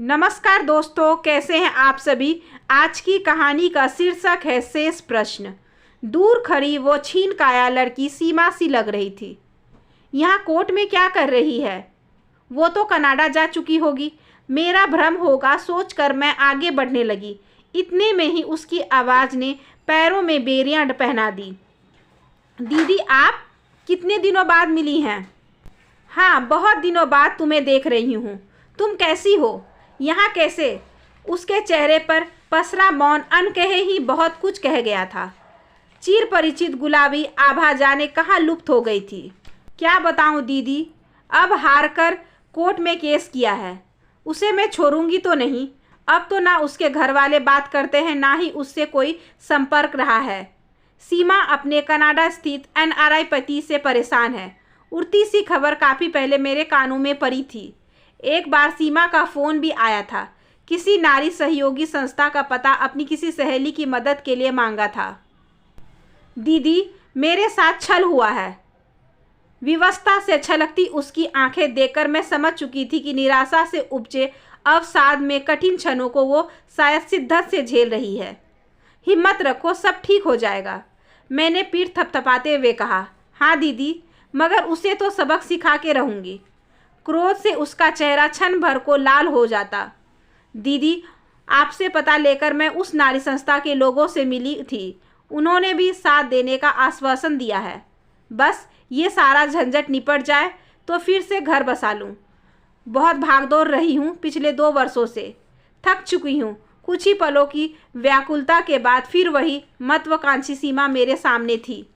नमस्कार दोस्तों, कैसे हैं आप सभी। आज की कहानी का शीर्षक है शेष प्रश्न। दूर खड़ी वो छीन काया लड़की सीमा सी लग रही थी। यहाँ कोर्ट में क्या कर रही है? वो तो कनाडा जा चुकी होगी। मेरा भ्रम होगा सोचकर मैं आगे बढ़ने लगी। इतने में ही उसकी आवाज़ ने पैरों में बेरियां पहना दी। दीदी, आप कितने दिनों बाद मिली हैं? हाँ, बहुत दिनों बाद तुम्हें देख रही हूँ। तुम कैसी हो? यहाँ कैसे? उसके चेहरे पर पसरा मौन अनकहे ही बहुत कुछ कह गया था। चिर परिचित गुलाबी आभा जाने कहाँ लुप्त हो गई थी। क्या बताऊँ दीदी, अब हार कर कोर्ट में केस किया है। उसे मैं छोड़ूंगी तो नहीं। अब तो ना उसके घर वाले बात करते हैं, ना ही उससे कोई संपर्क रहा है। सीमा अपने कनाडा स्थित NRI पति से परेशान है। उड़ती सी खबर काफ़ी पहले मेरे कानों में पड़ी थी। एक बार सीमा का फ़ोन भी आया था। किसी नारी सहयोगी संस्था का पता अपनी किसी सहेली की मदद के लिए मांगा था। दीदी, मेरे साथ छल हुआ है। विवशता से छलकती उसकी आंखें देखकर मैं समझ चुकी थी कि निराशा से उपजे अवसाद में कठिन क्षणों को वो शायद शिद्दत से झेल रही है। हिम्मत रखो, सब ठीक हो जाएगा। मैंने पीठ थपथपाते हुए कहा। हाँ दीदी, मगर उसे तो सबक सिखा के रहूँगी। क्रोध से उसका चेहरा क्षण भर को लाल हो जाता। दीदी, आपसे पता लेकर मैं उस नारी संस्था के लोगों से मिली थी। उन्होंने भी साथ देने का आश्वासन दिया है। बस ये सारा झंझट निपट जाए तो फिर से घर बसा लूँ। बहुत भागदौड़ रही हूँ पिछले 2 वर्षों से। थक चुकी हूँ। कुछ ही पलों की व्याकुलता के बाद फिर वही महत्वाकांक्षी सीमा मेरे सामने थी।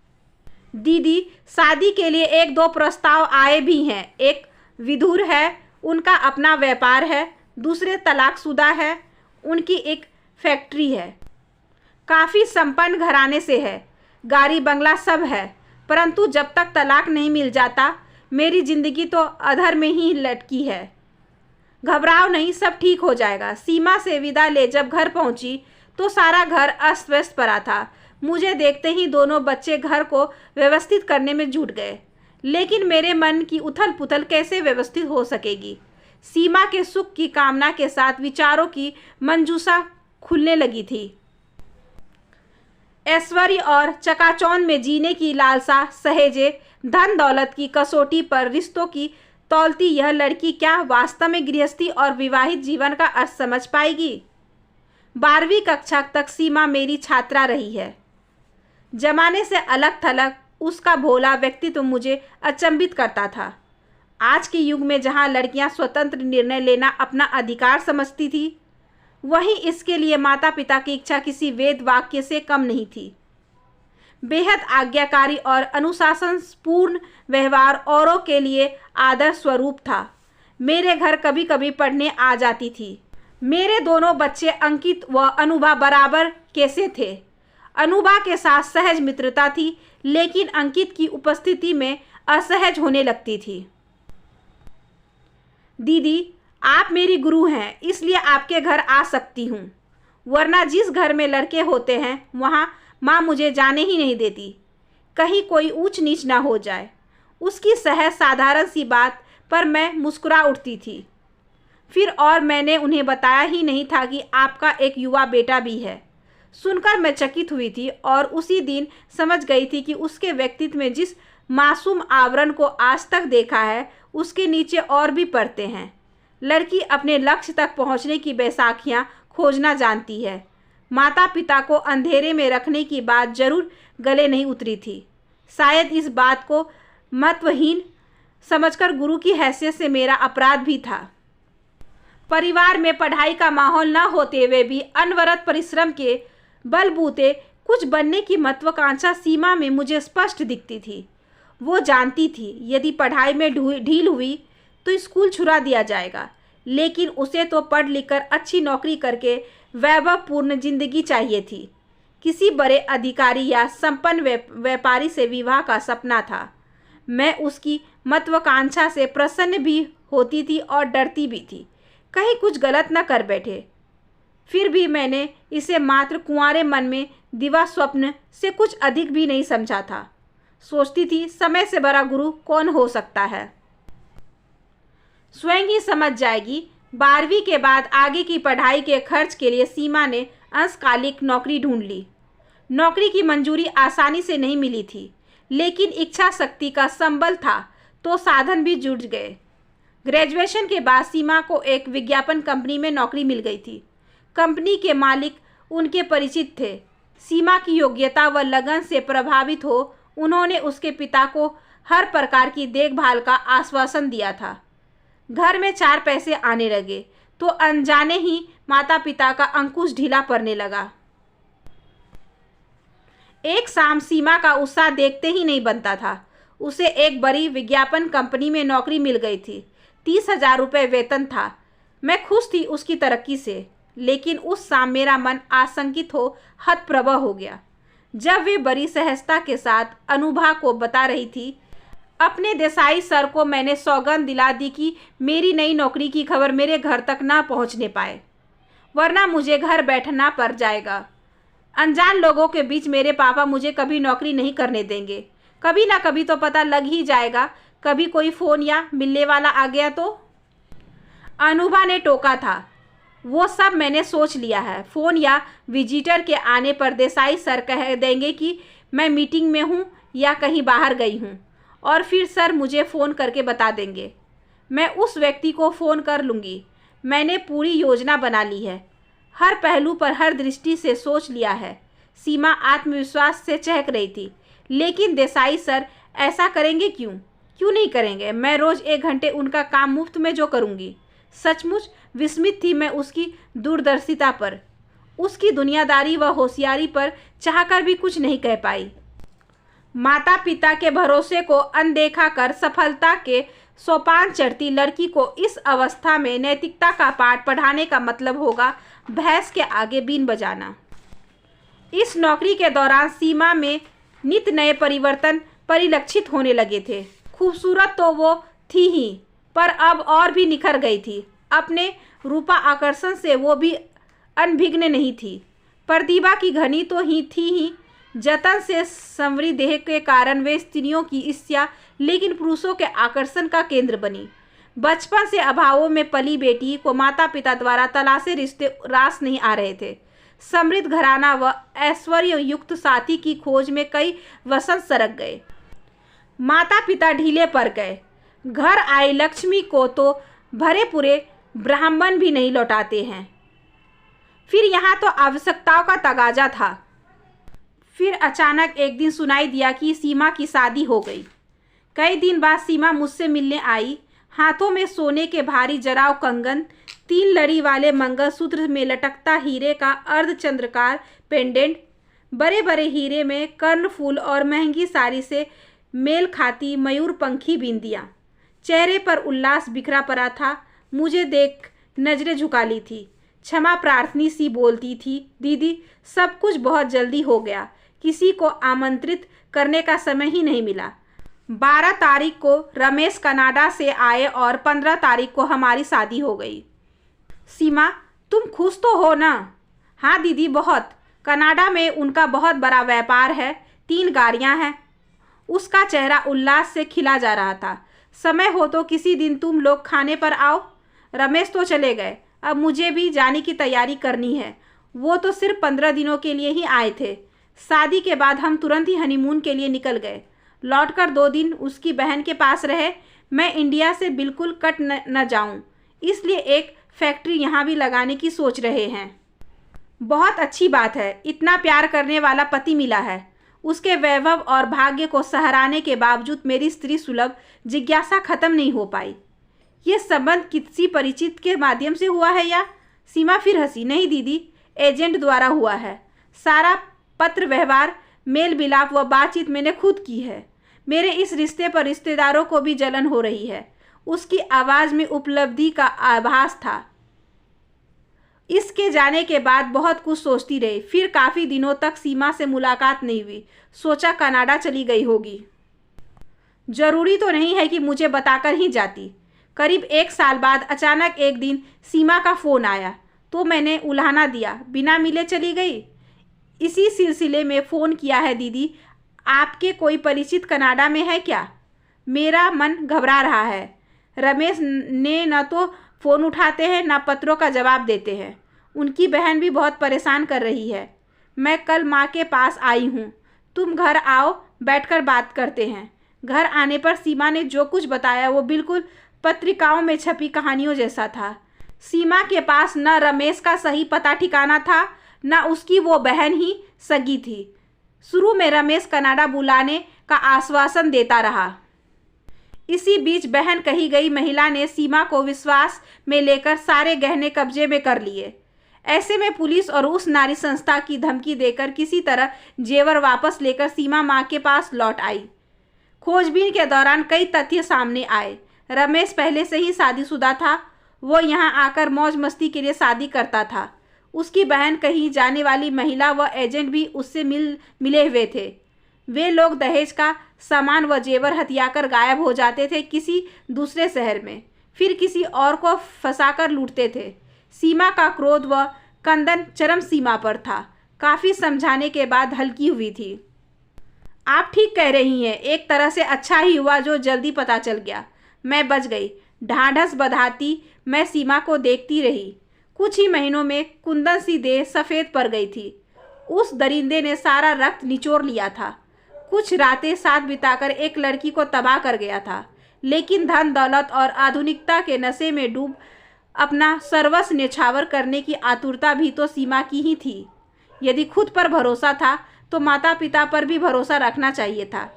दीदी, शादी के लिए 1-2 प्रस्ताव आए भी हैं। एक विधुर है, उनका अपना व्यापार है। दूसरे तलाकशुदा है, उनकी एक फैक्ट्री है। काफ़ी संपन्न घराने से है, गाड़ी बंगला सब है। परंतु जब तक तलाक नहीं मिल जाता मेरी ज़िंदगी तो अधर में ही लटकी है। घबराओ नहीं, सब ठीक हो जाएगा। सीमा से विदा ले जब घर पहुंची तो सारा घर अस्त व्यस्त पड़ा था। मुझे देखते ही दोनों बच्चे घर को व्यवस्थित करने में जुट गए। लेकिन मेरे मन की उथल पुथल कैसे व्यवस्थित हो सकेगी? सीमा के सुख की कामना के साथ विचारों की मंजूषा खुलने लगी थी। ऐश्वर्य और चकाचौंध में जीने की लालसा सहेजे धन दौलत की कसौटी पर रिश्तों की तौलती यह लड़की क्या वास्तव में गृहस्थी और विवाहित जीवन का अर्थ समझ पाएगी? 12वीं कक्षा तक सीमा मेरी छात्रा रही है। जमाने से अलग थलग उसका भोला व्यक्तित्व मुझे अचंभित करता था। आज के युग में जहां लड़कियां स्वतंत्र निर्णय लेना अपना अधिकार समझती थी, वहीं इसके लिए माता पिता की इच्छा किसी वेद वाक्य से कम नहीं थी। बेहद आज्ञाकारी और अनुशासनपूर्ण व्यवहार औरों के लिए आदर स्वरूप था। मेरे घर कभी कभी पढ़ने आ जाती थी। मेरे दोनों बच्चे अंकित व अनुभा बराबर कैसे थे। अनुभा के साथ सहज मित्रता थी, लेकिन अंकित की उपस्थिति में असहज होने लगती थी। दीदी, आप मेरी गुरु हैं, इसलिए आपके घर आ सकती हूँ। वरना जिस घर में लड़के होते हैं वहाँ माँ मुझे जाने ही नहीं देती। कहीं कोई ऊंच नीच ना हो जाए। उसकी सहज साधारण सी बात पर मैं मुस्कुरा उठती थी। फिर और मैंने उन्हें बताया ही नहीं था कि आपका एक युवा बेटा भी है। सुनकर मैं चकित हुई थी और उसी दिन समझ गई थी कि उसके व्यक्तित्व में जिस मासूम आवरण को आज तक देखा है उसके नीचे और भी परतें हैं। लड़की अपने लक्ष्य तक पहुंचने की बैसाखियां खोजना जानती है। माता पिता को अंधेरे में रखने की बात जरूर गले नहीं उतरी थी। शायद इस बात को महत्वहीन समझकर गुरु की हैसियत से मेरा अपराध भी था। परिवार में पढ़ाई का माहौल न होते हुए भी अनवरत परिश्रम के बलबूते कुछ बनने की महत्वाकांक्षा सीमा में मुझे स्पष्ट दिखती थी। वो जानती थी यदि पढ़ाई में ढील हुई तो स्कूल छुड़ा दिया जाएगा, लेकिन उसे तो पढ़ लिख कर अच्छी नौकरी करके वैभवपूर्ण जिंदगी चाहिए थी। किसी बड़े अधिकारी या संपन्न व्यापारी से विवाह का सपना था। मैं उसकी महत्वाकांक्षा से प्रसन्न भी होती थी और डरती भी थी, कहीं कुछ गलत न कर बैठे। फिर भी मैंने इसे मात्र कुंवारे मन में दिवा स्वप्न से अधिक अधिक भी नहीं समझा था। सोचती थी समय से बड़ा गुरु कौन हो सकता है। स्वयं ही समझ जाएगी। 12वीं के बाद आगे की पढ़ाई के खर्च के लिए सीमा ने अंशकालिक नौकरी ढूंढ ली। नौकरी की मंजूरी आसानी से नहीं मिली थी, लेकिन इच्छा शक्ति का संबल था तो साधन भी जुट गए। ग्रेजुएशन के बाद सीमा को एक विज्ञापन कंपनी में नौकरी मिल गई थी। कंपनी के मालिक उनके परिचित थे। सीमा की योग्यता व लगन से प्रभावित हो उन्होंने उसके पिता को हर प्रकार की देखभाल का आश्वासन दिया था। घर में 4 पैसे आने लगे तो अनजाने ही माता पिता का अंकुश ढीला पड़ने लगा। एक शाम सीमा का उत्साह देखते ही नहीं बनता था। उसे एक बड़ी विज्ञापन कंपनी में नौकरी मिल गई थी। 30,000 रुपये वेतन था। मैं खुश थी उसकी तरक्की से, लेकिन उस शाम मेरा मन आशंकित हो हतप्रभ हो गया। जब वे बड़ी सहजता के साथ अनुभा को बता रही थी, अपने देसाई सर को मैंने सौगंध दिला दी कि मेरी नई नौकरी की खबर मेरे घर तक ना पहुंचने पाए, वरना मुझे घर बैठना पड़ जाएगा। अनजान लोगों के बीच मेरे पापा मुझे कभी नौकरी नहीं करने देंगे। कभी ना कभी तो पता लग ही जाएगा। कभी कोई फ़ोन या मिलने वाला आ गया तो। अनुभा ने टोका था। वो सब मैंने सोच लिया है। फ़ोन या विजिटर के आने पर देसाई सर कह देंगे कि मैं मीटिंग में हूँ या कहीं बाहर गई हूँ, और फिर सर मुझे फ़ोन करके बता देंगे। मैं उस व्यक्ति को फ़ोन कर लूँगी। मैंने पूरी योजना बना ली है। हर पहलू पर हर दृष्टि से सोच लिया है। सीमा आत्मविश्वास से चहक रही थी। लेकिन देसाई सर ऐसा करेंगे क्यों? क्यों नहीं करेंगे? मैं रोज़ 1 घंटे उनका काम मुफ्त में जो करूँगी। सचमुच विस्मित थी मैं उसकी दूरदर्शिता पर, उसकी दुनियादारी व होशियारी पर चाहकर भी कुछ नहीं कह पाई। माता पिता के भरोसे को अनदेखा कर सफलता के सोपान चढ़ती लड़की को इस अवस्था में नैतिकता का पाठ पढ़ाने का मतलब होगा भैंस के आगे बीन बजाना। इस नौकरी के दौरान सीमा में नित नए परिवर्तन परिलक्षित होने लगे थे। खूबसूरत तो वो थी ही, पर अब और भी निखर गई थी। अपने रूपा आकर्षण से वो भी अनभिज्ञ नहीं थी। प्रतिभा की घनी तो ही थी ही। जतन से संवरी देह के कारण वे स्त्रियों की ईर्ष्या, लेकिन पुरुषों के आकर्षण का केंद्र बनी। बचपन से अभावों में पली बेटी को माता पिता द्वारा तलाशे रिश्ते रास नहीं आ रहे थे। समृद्ध घराना व ऐश्वर्य युक्त साथी की खोज में कई वसंत सरक गए। माता पिता ढीले पड़ गए। घर आई लक्ष्मी को तो भरे पूरे ब्राह्मण भी नहीं लौटाते हैं। फिर यहाँ तो आवश्यकताओं का तगाजा था। फिर अचानक एक दिन सुनाई दिया कि सीमा की शादी हो गई। कई दिन बाद सीमा मुझसे मिलने आई। हाथों में सोने के भारी जराव कंगन, 3 लड़ी वाले मंगलसूत्र में लटकता हीरे का अर्धचंद्रकार पेंडेंट, बड़े बड़े हीरे में कर्णफूल और महंगी साड़ी से मेल खाती मयूरपंखी बिंदियाँ। चेहरे पर उल्लास बिखरा पड़ा था। मुझे देख नजरें झुका ली थी। क्षमा प्रार्थनी सी बोलती थी, दीदी सब कुछ बहुत जल्दी हो गया। किसी को आमंत्रित करने का समय ही नहीं मिला। 12 तारीख को रमेश कनाडा से आए और 15 तारीख को हमारी शादी हो गई। सीमा, तुम खुश तो हो ना? हाँ दीदी, बहुत। कनाडा में उनका बहुत बड़ा व्यापार है, 3 गाड़ियाँ हैं। उसका चेहरा उल्लास से खिला जा रहा था। समय हो तो किसी दिन तुम लोग खाने पर आओ। रमेश तो चले गए, अब मुझे भी जाने की तैयारी करनी है। वो तो सिर्फ 15 दिनों के लिए ही आए थे। शादी के बाद हम तुरंत ही हनीमून के लिए निकल गए। लौटकर 2 दिन उसकी बहन के पास रहे। मैं इंडिया से बिल्कुल कट न जाऊं, इसलिए एक फैक्ट्री यहाँ भी लगाने की सोच रहे हैं। बहुत अच्छी बात है। इतना प्यार करने वाला पति मिला है। उसके वैभव और भाग्य को सहराने के बावजूद मेरी स्त्री सुलभ जिज्ञासा खत्म नहीं हो पाई। ये संबंध किसी परिचित के माध्यम से हुआ है या? सीमा फिर हंसी। नहीं दीदी, एजेंट द्वारा हुआ है। सारा पत्र व्यवहार, मेल मिलाप व बातचीत मैंने खुद की है। मेरे इस रिश्ते पर रिश्तेदारों को भी जलन हो रही है। उसकी आवाज़ में उपलब्धि का आभास था। इसके जाने के बाद बहुत कुछ सोचती रही। फिर काफ़ी दिनों तक सीमा से मुलाकात नहीं हुई। सोचा कनाडा चली गई होगी। जरूरी तो नहीं है कि मुझे बताकर ही जाती। करीब 1 साल बाद अचानक एक दिन सीमा का फ़ोन आया तो मैंने उल्हाना दिया। बिना मिले चली गई। इसी सिलसिले में फ़ोन किया है दीदी। आपके कोई परिचित कनाडा में है क्या? मेरा मन घबरा रहा है। रमेश ने न तो फ़ोन उठाते हैं ना पत्रों का जवाब देते हैं। उनकी बहन भी बहुत परेशान कर रही है। मैं कल माँ के पास आई हूँ, तुम घर आओ, बैठकर बात करते हैं। घर आने पर सीमा ने जो कुछ बताया वो बिल्कुल पत्रिकाओं में छपी कहानियों जैसा था। सीमा के पास न रमेश का सही पता ठिकाना था, न उसकी वो बहन ही सगी थी। शुरू में रमेश कनाडा बुलाने का आश्वासन देता रहा। इसी बीच बहन कही गई महिला ने सीमा को विश्वास में लेकर सारे गहने कब्जे में कर लिए। ऐसे में पुलिस और उस नारी संस्था की धमकी देकर किसी तरह जेवर वापस लेकर सीमा माँ के पास लौट आई। खोजबीन के दौरान कई तथ्य सामने आए। रमेश पहले से ही शादीशुदा था। वो यहाँ आकर मौज मस्ती के लिए शादी करता था। उसकी बहन कहीं जाने वाली महिला व एजेंट भी उससे मिले हुए थे। वे लोग दहेज का सामान व जेवर हथियाकर गायब हो जाते थे किसी दूसरे शहर में, फिर किसी और को फंसाकर लूटते थे। सीमा का क्रोध व कंदन चरम सीमा पर था। काफ़ी समझाने के बाद हल्की हुई थी। आप ठीक कह रही हैं, एक तरह से अच्छा ही हुआ जो जल्दी पता चल गया। मैं बच गई। ढाढ़स बंधाती मैं सीमा को देखती रही। कुछ ही महीनों में कुंदन सी देह सफ़ेद पड़ गई थी। उस दरिंदे ने सारा रक्त निचोड़ लिया था। कुछ रातें साथ बिताकर एक लड़की को तबाह कर गया था। लेकिन धन दौलत और आधुनिकता के नशे में डूब अपना सर्वस्व न्यौछावर करने की आतुरता भी तो सीमा की ही थी। यदि खुद पर भरोसा था तो माता पिता पर भी भरोसा रखना चाहिए था।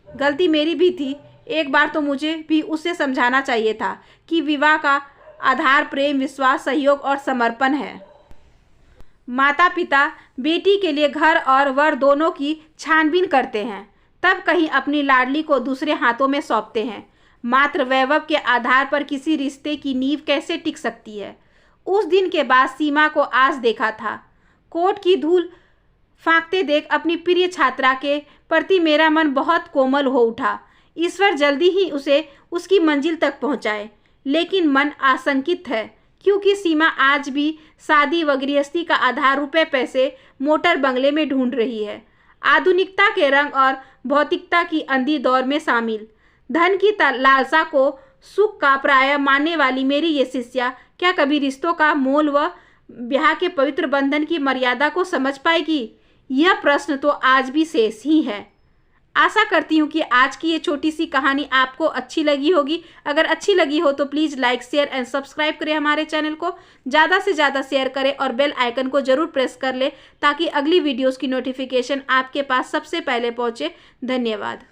गलती मेरी भी थी। एक बार तो मुझे भी उसे समझाना चाहिए था कि विवाह का आधार प्रेम, विश्वास, सहयोग और समर्पण है। माता पिता बेटी के लिए घर और वर दोनों की छानबीन करते हैं, तब कहीं अपनी लाडली को दूसरे हाथों में सौंपते हैं। मात्र वैभव के आधार पर किसी रिश्ते की नींव कैसे टिक सकती है। उस दिन के बाद सीमा को आज देखा था। कोट की धूल फांकते देख अपनी प्रिय छात्रा के प्रति मेरा मन बहुत कोमल हो उठा। ईश्वर जल्दी ही उसे उसकी मंजिल तक पहुंचाए। लेकिन मन आशंकित है, क्योंकि सीमा आज भी शादी व गृहस्थी का आधार रुपए, पैसे, मोटर, बंगले में ढूंढ रही है। आधुनिकता के रंग और भौतिकता की अंधी दौर में शामिल। धन की लालसा को सुख का प्राय मानने वाली मेरी ये शिष्या क्या कभी रिश्तों का मोल व ब्याह के पवित्र बंधन की मर्यादा को समझ पाएगी? यह प्रश्न तो आज भी शेष ही है। आशा करती हूँ कि आज की ये छोटी सी कहानी आपको अच्छी लगी होगी। अगर अच्छी लगी हो तो please like, share and subscribe करें हमारे चैनल को। ज़्यादा से ज़्यादा शेयर करें और बेल आइकन को ज़रूर प्रेस कर लें ताकि अगली वीडियोस की नोटिफिकेशन आपके पास सबसे पहले पहुँचे। धन्यवाद।